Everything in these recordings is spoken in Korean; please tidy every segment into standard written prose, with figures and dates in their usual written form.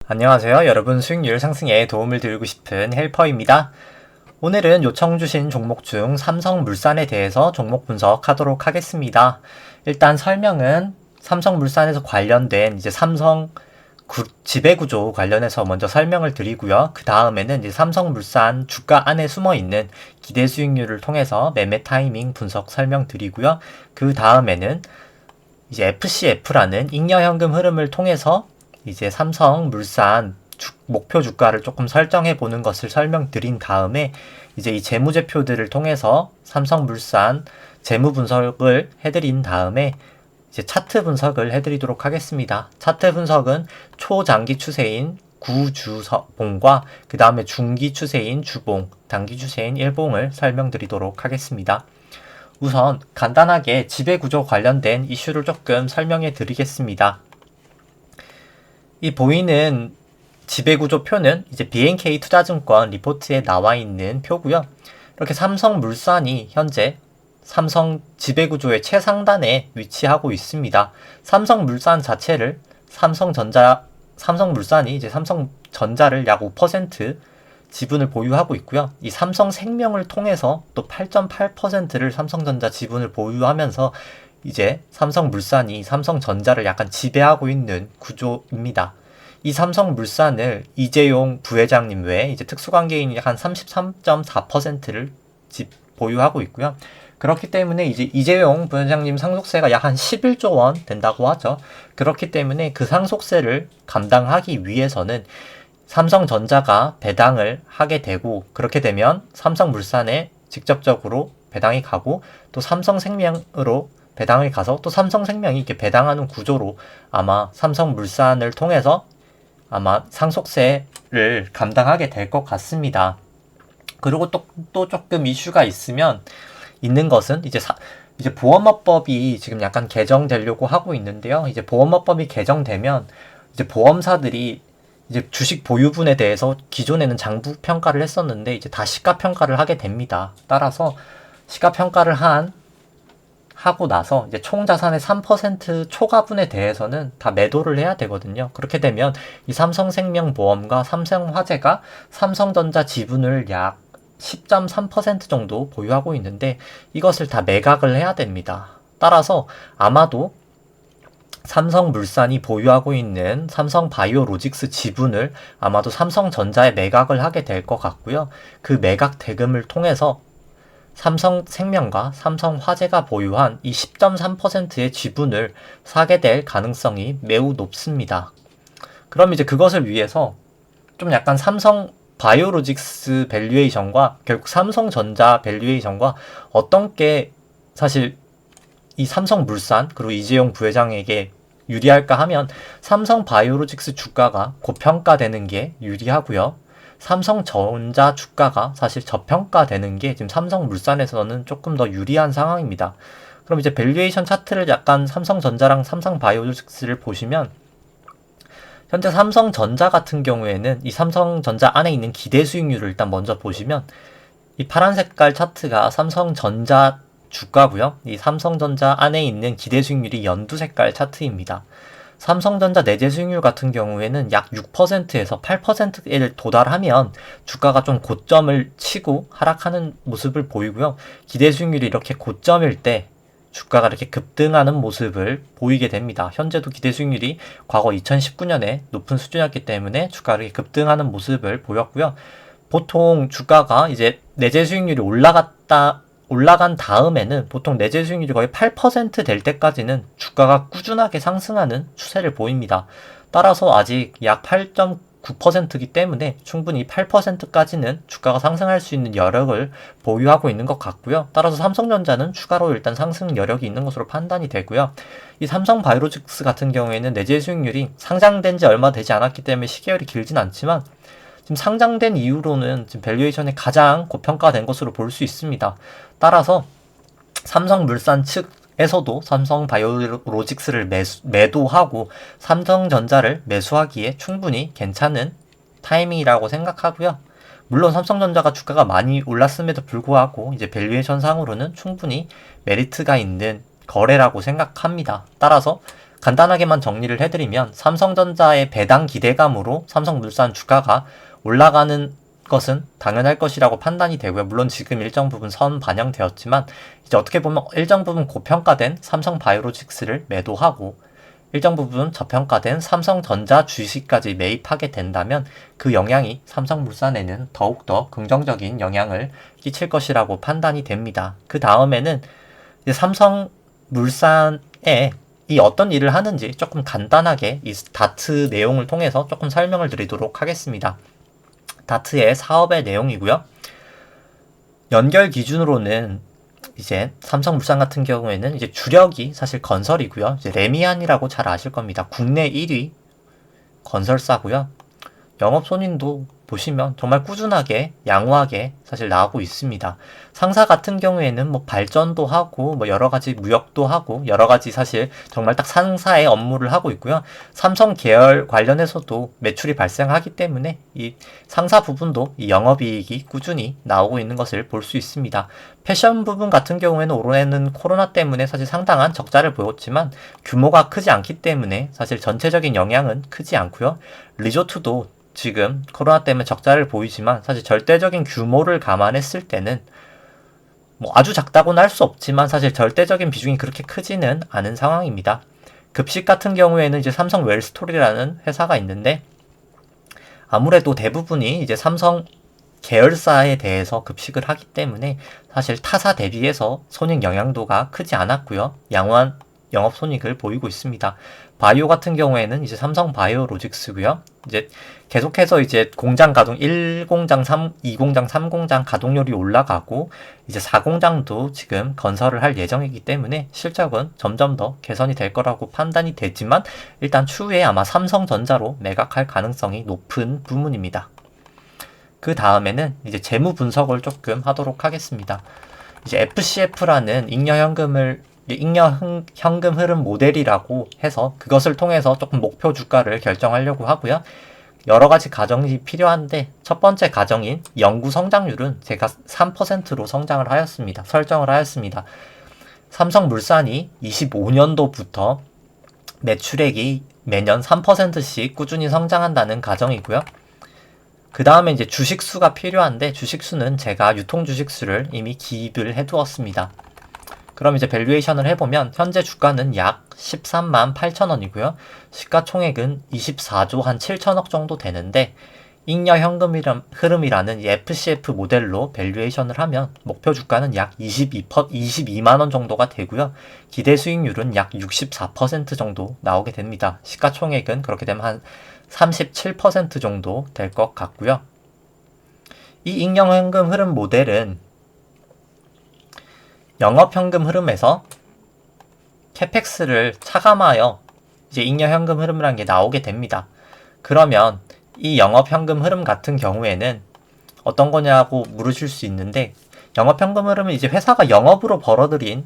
안녕하세요. 여러분 수익률 상승에 도움을 드리고 싶은 헬퍼입니다. 오늘은 요청 주신 종목 중 삼성물산에 대해서 종목 분석하도록 하겠습니다. 일단 설명은 삼성물산에서 관련된 삼성 지배구조 관련해서 먼저 설명을 드리고요. 그 다음에는 삼성물산 주가 안에 숨어있는 기대 수익률을 통해서 매매 타이밍 분석 설명드리고요. 그 다음에는 FCF라는 잉여현금 흐름을 통해서 삼성물산 목표 주가를 조금 설정해 보는 것을 설명드린 다음에 이 재무제표들을 통해서 삼성물산 재무 분석을 해드린 다음에 차트 분석을 해드리도록 하겠습니다. 차트 분석은 초장기 추세인 구주봉과 그 다음에 중기 추세인 주봉, 단기 추세인 일봉을 설명드리도록 하겠습니다. 우선 간단하게 지배구조 관련된 이슈를 조금 설명해 드리겠습니다. 이 보이는 지배구조 표는 BNK 투자증권 리포트에 나와 있는 표고요. 이렇게 삼성물산이 현재 삼성 지배구조의 최상단에 위치하고 있습니다. 삼성물산 자체를 삼성물산이 삼성전자를 약 5% 지분을 보유하고 있고요. 이 삼성생명을 통해서 또 8.8%를 삼성전자 지분을 보유하면서 삼성물산이 삼성전자를 약간 지배하고 있는 구조입니다. 이 삼성물산을 이재용 부회장님 외에 특수관계인이 한 33.4%를 보유하고 있고요. 그렇기 때문에 이재용 부회장님 상속세가 약 한 11조 원 된다고 하죠. 그렇기 때문에 그 상속세를 감당하기 위해서는 삼성전자가 배당을 하게 되고, 그렇게 되면 삼성물산에 직접적으로 배당이 가고 또 삼성생명으로 배당을 가서 또 삼성생명이 이렇게 배당하는 구조로 아마 삼성물산을 통해서 아마 상속세를 감당하게 될 것 같습니다. 그리고 또 조금 이슈가 있는 것은 보험업법이 지금 약간 개정되려고 하고 있는데요. 보험업법이 개정되면 보험사들이 주식 보유분에 대해서 기존에는 장부평가를 했었는데 다 시가평가를 하게 됩니다. 따라서 시가평가를 하고 나서 총 자산의 3% 초과분에 대해서는 다 매도를 해야 되거든요. 그렇게 되면 이 삼성생명보험과 삼성화재가 삼성전자 지분을 약 10.3% 정도 보유하고 있는데 이것을 다 매각을 해야 됩니다. 따라서 아마도 삼성물산이 보유하고 있는 삼성바이오로직스 지분을 아마도 삼성전자에 매각을 하게 될 것 같고요. 그 매각 대금을 통해서 삼성생명과 삼성화재가 보유한 이 10.3%의 지분을 사게 될 가능성이 매우 높습니다. 그럼 그것을 위해서 좀 약간 삼성 바이오로직스 밸류에이션과 결국 삼성전자 밸류에이션과 어떤 게 사실 이 삼성물산 그리고 이재용 부회장에게 유리할까 하면 삼성 바이오로직스 주가가 고평가되는 게 유리하고요. 삼성전자 주가가 사실 저평가되는 게 지금 삼성물산에서는 조금 더 유리한 상황입니다. 그럼 밸류에이션 차트를 약간 삼성전자랑 삼성바이오로직스를 보시면 현재 삼성전자 같은 경우에는 이 삼성전자 안에 있는 기대 수익률을 일단 먼저 보시면 이 파란 색깔 차트가 삼성전자 주가고요. 이 삼성전자 안에 있는 기대 수익률이 연두 색깔 차트입니다. 삼성전자 내재 수익률 같은 경우에는 약 6%에서 8%에 도달하면 주가가 좀 고점을 치고 하락하는 모습을 보이고요. 기대 수익률이 이렇게 고점일 때 주가가 이렇게 급등하는 모습을 보이게 됩니다. 현재도 기대 수익률이 과거 2019년에 높은 수준이었기 때문에 주가가 이렇게 급등하는 모습을 보였고요. 보통 주가가 내재 수익률이 올라간 다음에는 보통 내재 수익률이 거의 8% 될 때까지는 주가가 꾸준하게 상승하는 추세를 보입니다. 따라서 아직 약 8.9%이기 때문에 충분히 8%까지는 주가가 상승할 수 있는 여력을 보유하고 있는 것 같고요. 따라서 삼성전자는 추가로 일단 상승 여력이 있는 것으로 판단이 되고요. 이 삼성바이오로직스 같은 경우에는 내재 수익률이 상장된 지 얼마 되지 않았기 때문에 시계열이 길진 않지만 지금 상장된 이후로는 지금 밸류에이션이 가장 고평가된 것으로 볼 수 있습니다. 따라서 삼성물산 측에서도 삼성바이오로직스를 매도하고 삼성전자를 매수하기에 충분히 괜찮은 타이밍이라고 생각하고요. 물론 삼성전자가 주가가 많이 올랐음에도 불구하고 밸류에이션 상으로는 충분히 메리트가 있는 거래라고 생각합니다. 따라서 간단하게만 정리를 해드리면 삼성전자의 배당 기대감으로 삼성물산 주가가 올라가는 것은 당연할 것이라고 판단이 되고요. 물론 지금 일정 부분 선 반영되었지만 이제 어떻게 보면 일정 부분 고평가된 삼성바이오로직스를 매도하고 일정 부분 저평가된 삼성전자 주식까지 매입하게 된다면 그 영향이 삼성물산에는 더욱더 긍정적인 영향을 끼칠 것이라고 판단이 됩니다. 그 다음에는 삼성물산에 이 어떤 일을 하는지 조금 간단하게 이 다트 내용을 통해서 조금 설명을 드리도록 하겠습니다. 다트의 사업의 내용이고요. 연결 기준으로는 이제 삼성물산 같은 경우에는 이제 주력이 사실 건설이고요. 이제 레미안이라고 잘 아실 겁니다. 국내 1위 건설사고요. 영업 손익도 보시면 정말 꾸준하게 양호하게 사실 나오고 있습니다. 상사 같은 경우에는 뭐 발전도 하고 뭐 여러 가지 무역도 하고 여러 가지 사실 정말 딱 상사의 업무를 하고 있고요. 삼성 계열 관련해서도 매출이 발생하기 때문에 이 상사 부분도 이 영업이익이 꾸준히 나오고 있는 것을 볼 수 있습니다. 패션 부분 같은 경우에는 올해는 코로나 때문에 사실 상당한 적자를 보였지만 규모가 크지 않기 때문에 사실 전체적인 영향은 크지 않고요. 리조트도 지금 코로나 때문에 적자를 보이지만 사실 절대적인 규모를 감안했을 때는 뭐 아주 작다고는 할 수 없지만 사실 절대적인 비중이 그렇게 크지는 않은 상황입니다. 급식 같은 경우에는 이제 삼성 웰스토리라는 회사가 있는데 아무래도 대부분이 이제 삼성 계열사에 대해서 급식을 하기 때문에 사실 타사 대비해서 손익 영향도가 크지 않았고요. 양호한 영업 손익을 보이고 있습니다. 바이오 같은 경우에는 이제 삼성 바이오로직스고요. 이제 계속해서 이제 공장 가동 1공장, 2공장, 3공장 가동률이 올라가고 이제 4공장도 지금 건설을 할 예정이기 때문에 실적은 점점 더 개선이 될 거라고 판단이 되지만 일단 추후에 아마 삼성전자로 매각할 가능성이 높은 부문입니다. 그 다음에는 이제 재무 분석을 조금 하도록 하겠습니다. 이제 FCF라는 잉여현금 흐름 모델이라고 해서 그것을 통해서 조금 목표 주가를 결정하려고 하고요. 여러 가지 가정이 필요한데 첫 번째 가정인 연구 성장률은 제가 3%로 설정을 하였습니다. 삼성물산이 25년도부터 매출액이 매년 3%씩 꾸준히 성장한다는 가정이고요. 그 다음에 이제 주식수가 필요한데 주식수는 제가 유통주식수를 이미 기입을 해두었습니다. 그럼 이제 밸류에이션을 해보면 현재 주가는 약 13만 8천원이고요. 시가총액은 24조 한 7천억 정도 되는데 잉여 현금 흐름이라는 이 FCF 모델로 밸류에이션을 하면 목표 주가는 약 22만원 정도가 되고요. 기대 수익률은 약 64% 정도 나오게 됩니다. 시가총액은 그렇게 되면 한 37% 정도 될 것 같고요. 이 잉여 현금 흐름 모델은 영업현금 흐름에서 캐펙스를 차감하여 이제 잉여 현금 흐름이라는 게 나오게 됩니다. 그러면 이 영업현금 흐름 같은 경우에는 어떤 거냐고 물으실 수 있는데 영업현금 흐름은 이제 회사가 영업으로 벌어들인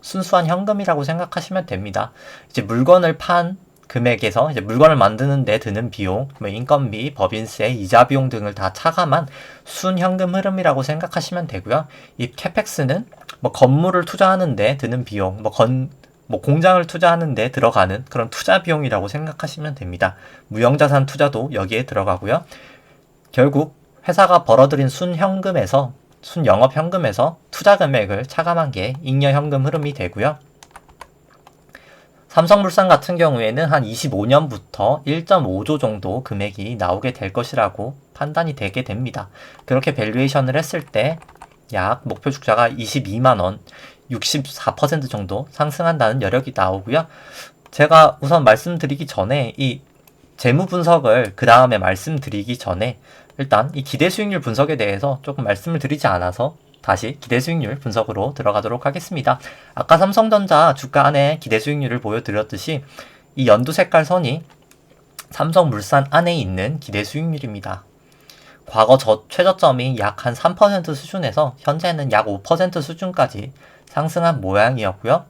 순수한 현금이라고 생각하시면 됩니다. 이제 물건을 판 금액에서 이제 물건을 만드는 데 드는 비용, 뭐 인건비, 법인세, 이자 비용 등을 다 차감한 순현금 흐름이라고 생각하시면 되고요. 이 캐펙스는 뭐 건물을 투자하는 데 드는 비용, 뭐 공장을 투자하는 데 들어가는 그런 투자 비용이라고 생각하시면 됩니다. 무형자산 투자도 여기에 들어가고요. 결국 회사가 벌어들인 순영업현금에서 투자 금액을 차감한 게 잉여현금 흐름이 되고요. 삼성물산 같은 경우에는 한 25년부터 1.5조 정도 금액이 나오게 될 것이라고 판단이 되게 됩니다. 그렇게 밸류에이션을 했을 때 약 목표 주가가 22만원, 64% 정도 상승한다는 여력이 나오고요. 제가 우선 말씀드리기 전에 이 재무 분석을 그 다음에 말씀드리기 전에 일단 이 기대 수익률 분석에 대해서 조금 말씀을 드리지 않아서 다시 기대 수익률 분석으로 들어가도록 하겠습니다. 아까 삼성전자 주가 안에 기대 수익률을 보여드렸듯이 이 연두 색깔 선이 삼성물산 안에 있는 기대 수익률입니다. 과거 최저점이 약 한 3% 수준에서 현재는 약 5% 수준까지 상승한 모양이었고요.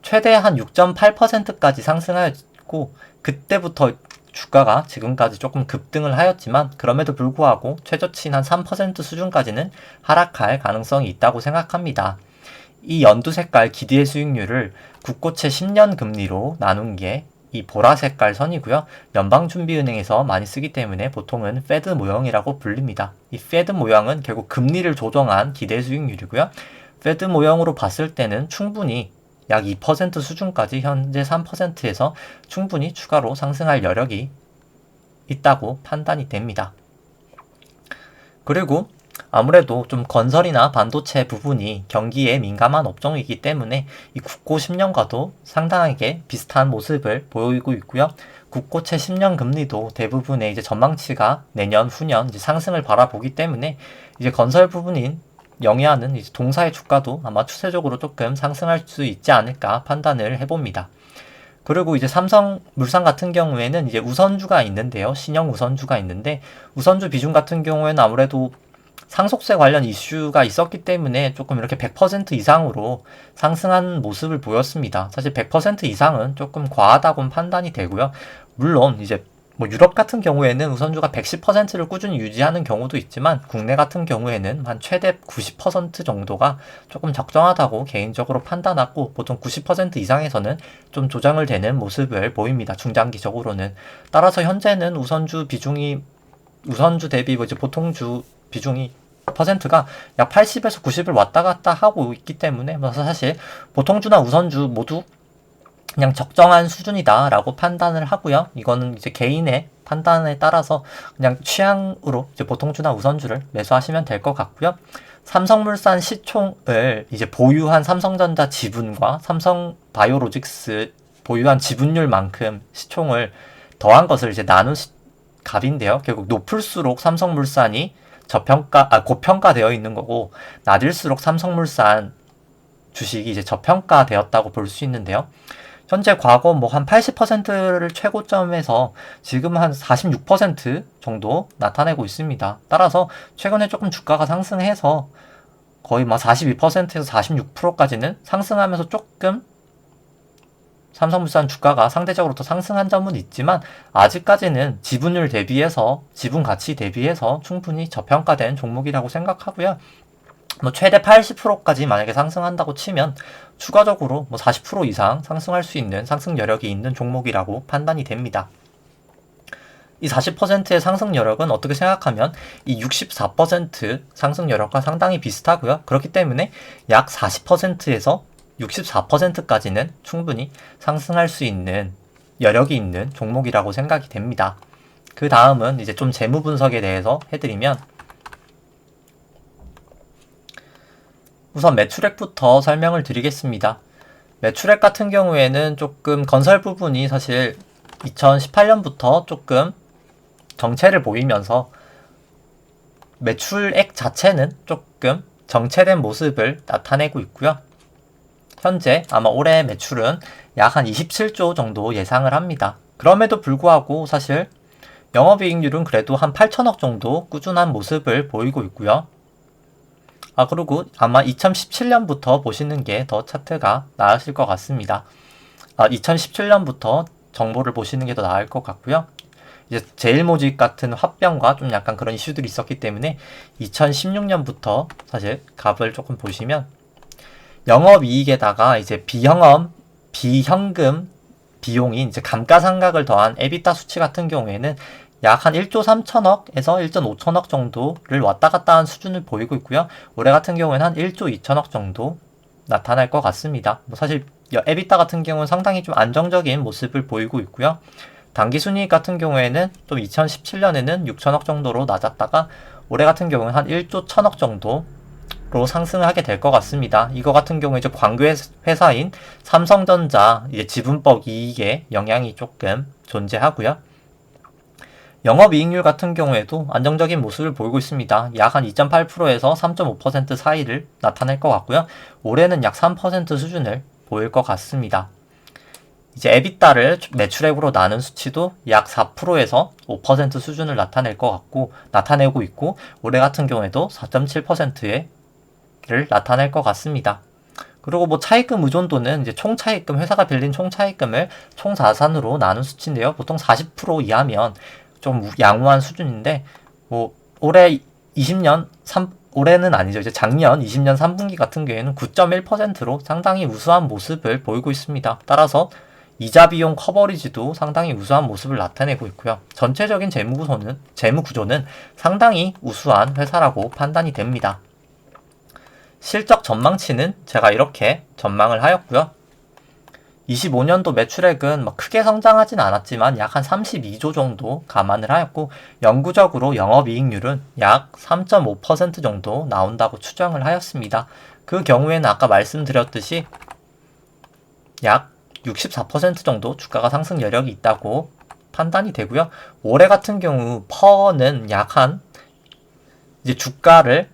최대 한 6.8%까지 상승하였고 그때부터 주가가 지금까지 조금 급등을 하였지만 그럼에도 불구하고 최저치인 한 3% 수준까지는 하락할 가능성이 있다고 생각합니다. 이 연두 색깔 기대 수익률을 국고채 10년 금리로 나눈 게 이 보라 색깔 선이고요. 연방준비은행에서 많이 쓰기 때문에 보통은 페드 모형이라고 불립니다. 이 페드 모형은 결국 금리를 조정한 기대 수익률이고요. 페드 모형으로 봤을 때는 충분히 약 2% 수준까지 현재 3%에서 충분히 추가로 상승할 여력이 있다고 판단이 됩니다. 그리고 아무래도 좀 건설이나 반도체 부분이 경기에 민감한 업종이기 때문에 이 국고 10년과도 상당하게 비슷한 모습을 보이고 있고요. 국고채 10년 금리도 대부분의 이제 전망치가 내년, 후년 이제 상승을 바라보기 때문에 이제 건설 부분인 영위하는 이제 동사의 주가도 아마 추세적으로 조금 상승할 수 있지 않을까 판단을 해봅니다. 그리고 이제 삼성물산 같은 경우에는 이제 우선주가 있는데요. 신형 우선주가 있는데 우선주 비중 같은 경우에는 아무래도 상속세 관련 이슈가 있었기 때문에 조금 이렇게 100% 이상으로 상승한 모습을 보였습니다. 사실 100% 이상은 조금 과하다고 판단이 되고요. 물론 이제 뭐 유럽 같은 경우에는 우선주가 110%를 꾸준히 유지하는 경우도 있지만 국내 같은 경우에는 한 최대 90% 정도가 조금 적정하다고 개인적으로 판단하고 보통 90% 이상에서는 좀 조정을 되는 모습을 보입니다. 중장기적으로는. 따라서 현재는 우선주 대비 이제 보통주 비중이 퍼센트가 약 80에서 90을 왔다 갔다 하고 있기 때문에 사실 보통주나 우선주 모두 그냥 적정한 수준이다라고 판단을 하고요. 이거는 이제 개인의 판단에 따라서 그냥 취향으로 이제 보통주나 우선주를 매수하시면 될 것 같고요. 삼성물산 시총을 이제 보유한 삼성전자 지분과 삼성바이오로직스 보유한 지분율만큼 시총을 더한 것을 이제 나눈 값인데요. 결국 높을수록 삼성물산이 고평가되어 있는 거고 낮을수록 삼성물산 주식이 이제 저평가되었다고 볼 수 있는데요. 현재 과거 뭐 한 80%를 최고점에서 지금 한 46% 정도 나타내고 있습니다. 따라서 최근에 조금 주가가 상승해서 거의 막 42%에서 46%까지는 상승하면서 조금 삼성물산 주가가 상대적으로 더 상승한 점은 있지만 아직까지는 지분율 대비해서 지분 가치 대비해서 충분히 저평가된 종목이라고 생각하고요. 뭐 최대 80%까지 만약에 상승한다고 치면 추가적으로 뭐 40% 이상 상승할 수 있는 상승 여력이 있는 종목이라고 판단이 됩니다. 이 40%의 상승 여력은 어떻게 생각하면 이 64% 상승 여력과 상당히 비슷하고요. 그렇기 때문에 약 40%에서 64%까지는 충분히 상승할 수 있는 여력이 있는 종목이라고 생각이 됩니다. 그 다음은 이제 좀 재무 분석에 대해서 해드리면 우선 매출액부터 설명을 드리겠습니다. 매출액 같은 경우에는 조금 건설 부분이 사실 2018년부터 조금 정체를 보이면서 매출액 자체는 조금 정체된 모습을 나타내고 있고요. 현재 아마 올해 매출은 약 한 27조 정도 예상을 합니다. 그럼에도 불구하고 사실 영업이익률은 그래도 한 8천억 정도 꾸준한 모습을 보이고 있고요. 그리고 아마 2017년부터 보시는 게 더 차트가 나으실 것 같습니다. 2017년부터 정보를 보시는 게 더 나을 것 같고요. 이제 제일모직 같은 화병과 좀 약간 그런 이슈들이 있었기 때문에 2016년부터 사실 값을 조금 보시면 영업이익에다가 이제 비현금 비용인 이제 감가상각을 더한 에비타 수치 같은 경우에는 약 한 1조 3천억에서 1조 5천억 정도를 왔다 갔다 한 수준을 보이고 있고요. 올해 같은 경우에는 한 1조 2천억 정도 나타날 것 같습니다. 뭐 사실 에비타 같은 경우는 상당히 좀 안정적인 모습을 보이고 있고요. 당기순이익 같은 경우에는 좀 2017년에는 6천억 정도로 낮았다가 올해 같은 경우는 한 1조 1천억 정도 로 상승하게 될 것 같습니다. 이거 같은 경우에 이제 광교 회사인 삼성전자 이제 지분법 이익에 영향이 조금 존재하고요. 영업이익률 같은 경우에도 안정적인 모습을 보이고 있습니다. 약 한 2.8%에서 3.5% 사이를 나타낼 것 같고요. 올해는 약 3% 수준을 보일 것 같습니다. 이제 에비타를 매출액으로 나눈 수치도 약 4%에서 5% 수준을 나타내고 있고 올해 같은 경우에도 4.7%의 를 나타낼 것 같습니다. 그리고 뭐 차입금 의존도는 이제 총차입금, 회사가 빌린 총차입금을 총자산으로 나눈 수치인데요. 보통 40% 이하면 좀 양호한 수준인데, 뭐 올해 올해는 아니죠. 이제 작년 20년 3분기 같은 경우에는 9.1%로 상당히 우수한 모습을 보이고 있습니다. 따라서 이자 비용 커버리지도 상당히 우수한 모습을 나타내고 있고요. 전체적인 재무 구조는 상당히 우수한 회사라고 판단이 됩니다. 실적 전망치는 제가 이렇게 전망을 하였고요. 25년도 매출액은 크게 성장하진 않았지만 약 한 32조 정도 감안을 하였고, 영구적으로 영업이익률은 약 3.5% 정도 나온다고 추정을 하였습니다. 그 경우에는 아까 말씀드렸듯이 약 64% 정도 주가가 상승 여력이 있다고 판단이 되고요. 올해 같은 경우 퍼는 이제 주가를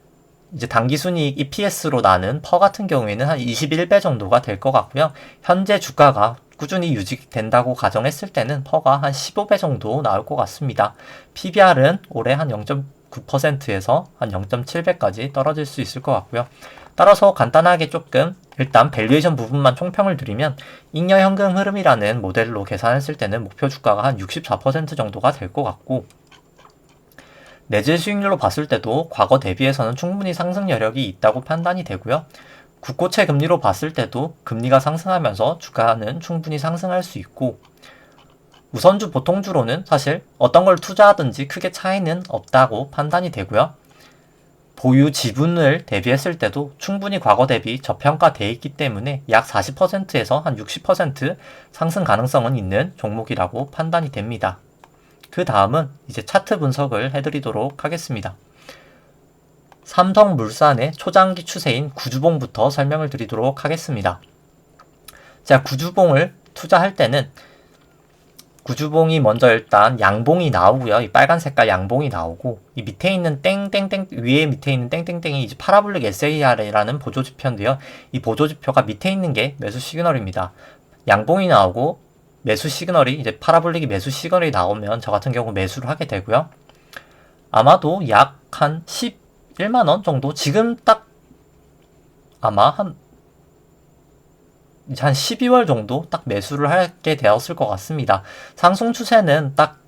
이제 당기순이익 EPS로 나는 퍼 같은 경우에는 한 21배 정도가 될 것 같고요. 현재 주가가 꾸준히 유지된다고 가정했을 때는 퍼가 한 15배 정도 나올 것 같습니다. PBR은 올해 한 0.9%에서 한 0.7배까지 떨어질 수 있을 것 같고요. 따라서 간단하게 조금 일단 밸류에이션 부분만 총평을 드리면, 잉여 현금 흐름이라는 모델로 계산했을 때는 목표 주가가 한 64% 정도가 될 것 같고, 내재 수익률로 봤을 때도 과거 대비해서는 충분히 상승 여력이 있다고 판단이 되고요. 국고채 금리로 봤을 때도 금리가 상승하면서 주가는 충분히 상승할 수 있고, 우선주 보통주로는 사실 어떤 걸 투자하든지 크게 차이는 없다고 판단이 되고요. 보유 지분을 대비했을 때도 충분히 과거 대비 저평가되어 있기 때문에 약 40%에서 한 60% 상승 가능성은 있는 종목이라고 판단이 됩니다. 그 다음은 이제 차트 분석을 해드리도록 하겠습니다. 삼성물산의 초장기 추세인 구주봉부터 설명을 드리도록 하겠습니다. 자, 구주봉을 투자할 때는 구주봉이 먼저 일단 양봉이 나오고요. 이 빨간 색깔 양봉이 나오고, 이 밑에 있는 땡땡땡, 위에 밑에 있는 땡땡땡이 이제 파라볼릭 SAR이라는 보조지표인데요. 이 보조지표가 밑에 있는 게 매수 시그널입니다. 양봉이 나오고 매수 시그널이 이제 파라볼릭이 매수 시그널이 나오면 저 같은 경우 매수를 하게 되고요. 아마도 약 한 11만원 정도, 지금 딱 아마 한 12월 정도 딱 매수를 하게 되었을 것 같습니다. 상승 추세는 딱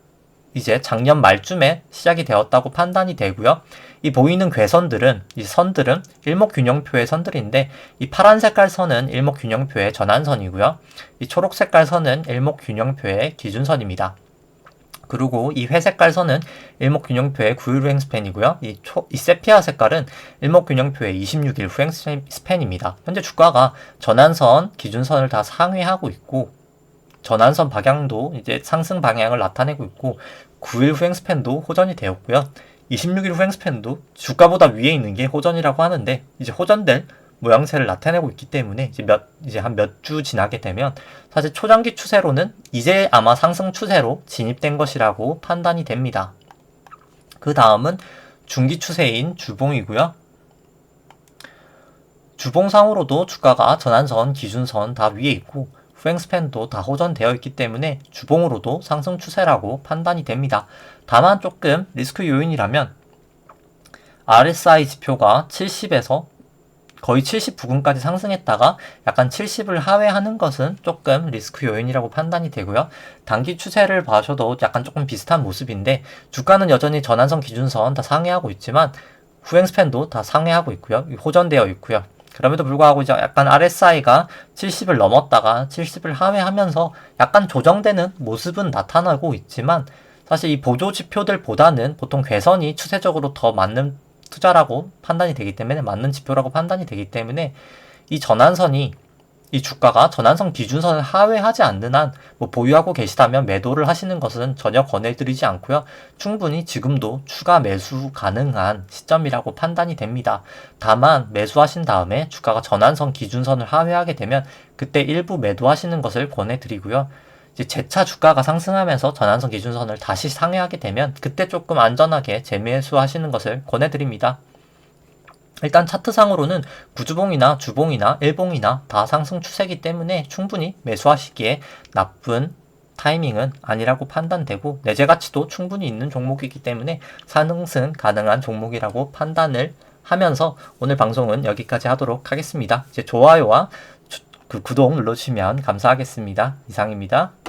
이제 작년 말쯤에 시작이 되었다고 판단이 되고요. 이 보이는 궤선들은, 이 선들은 일목균형표의 선들인데, 이 파란 색깔 선은 일목균형표의 전환선이고요. 이 초록 색깔 선은 일목균형표의 기준선입니다. 그리고 이 회색깔 선은 일목균형표의 9일 후행 스팬이고요. 이 세피아 색깔은 일목균형표의 26일 후행 스팬입니다. 현재 주가가 전환선, 기준선을 다 상회하고 있고, 전환선 방향도 이제 상승 방향을 나타내고 있고, 9일 후행 스팬도 호전이 되었고요. 26일 후행 스팬도 주가보다 위에 있는 게 호전이라고 하는데, 이제 호전될 모양새를 나타내고 있기 때문에 이제 한 몇 주 지나게 되면 사실 초장기 추세로는 이제 아마 상승 추세로 진입된 것이라고 판단이 됩니다. 그 다음은 중기 추세인 주봉이고요. 주봉상으로도 주가가 전환선, 기준선 다 위에 있고 후행 스팬도 다 호전되어 있기 때문에 주봉으로도 상승 추세라고 판단이 됩니다. 다만 조금 리스크 요인이라면 RSI 지표가 70에서 거의 70 부근까지 상승했다가 약간 70을 하회하는 것은 조금 리스크 요인이라고 판단이 되고요. 단기 추세를 봐셔도 약간 조금 비슷한 모습인데, 주가는 여전히 전환선, 기준선 다 상회하고 있지만 후행 스팬도 다 상회하고 있고요. 호전되어 있고요. 그럼에도 불구하고 이제 약간 RSI가 70을 넘었다가 70을 하회하면서 약간 조정되는 모습은 나타나고 있지만, 사실 이 보조 지표들보다는 보통 궤선이 추세적으로 더 맞는 투자라고 판단이 되기 때문에, 맞는 지표라고 판단이 되기 때문에, 이 전환선이, 이 주가가 전환선 기준선을 하회하지 않는 한 보유하고 계시다면 매도를 하시는 것은 전혀 권해드리지 않고요. 충분히 지금도 추가 매수 가능한 시점이라고 판단이 됩니다. 다만 매수하신 다음에 주가가 전환선 기준선을 하회하게 되면 그때 일부 매도하시는 것을 권해드리고요. 이제 재차 주가가 상승하면서 전환선 기준선을 다시 상회하게 되면 그때 조금 안전하게 재매수 하시는 것을 권해드립니다. 일단 차트상으로는 구주봉이나 주봉이나 일봉이나 다 상승 추세이기 때문에 충분히 매수하시기에 나쁜 타이밍은 아니라고 판단되고, 내재 가치도 충분히 있는 종목이기 때문에 상승 가능한 종목이라고 판단을 하면서 오늘 방송은 여기까지 하도록 하겠습니다. 이제 좋아요와 구독 눌러주시면 감사하겠습니다. 이상입니다.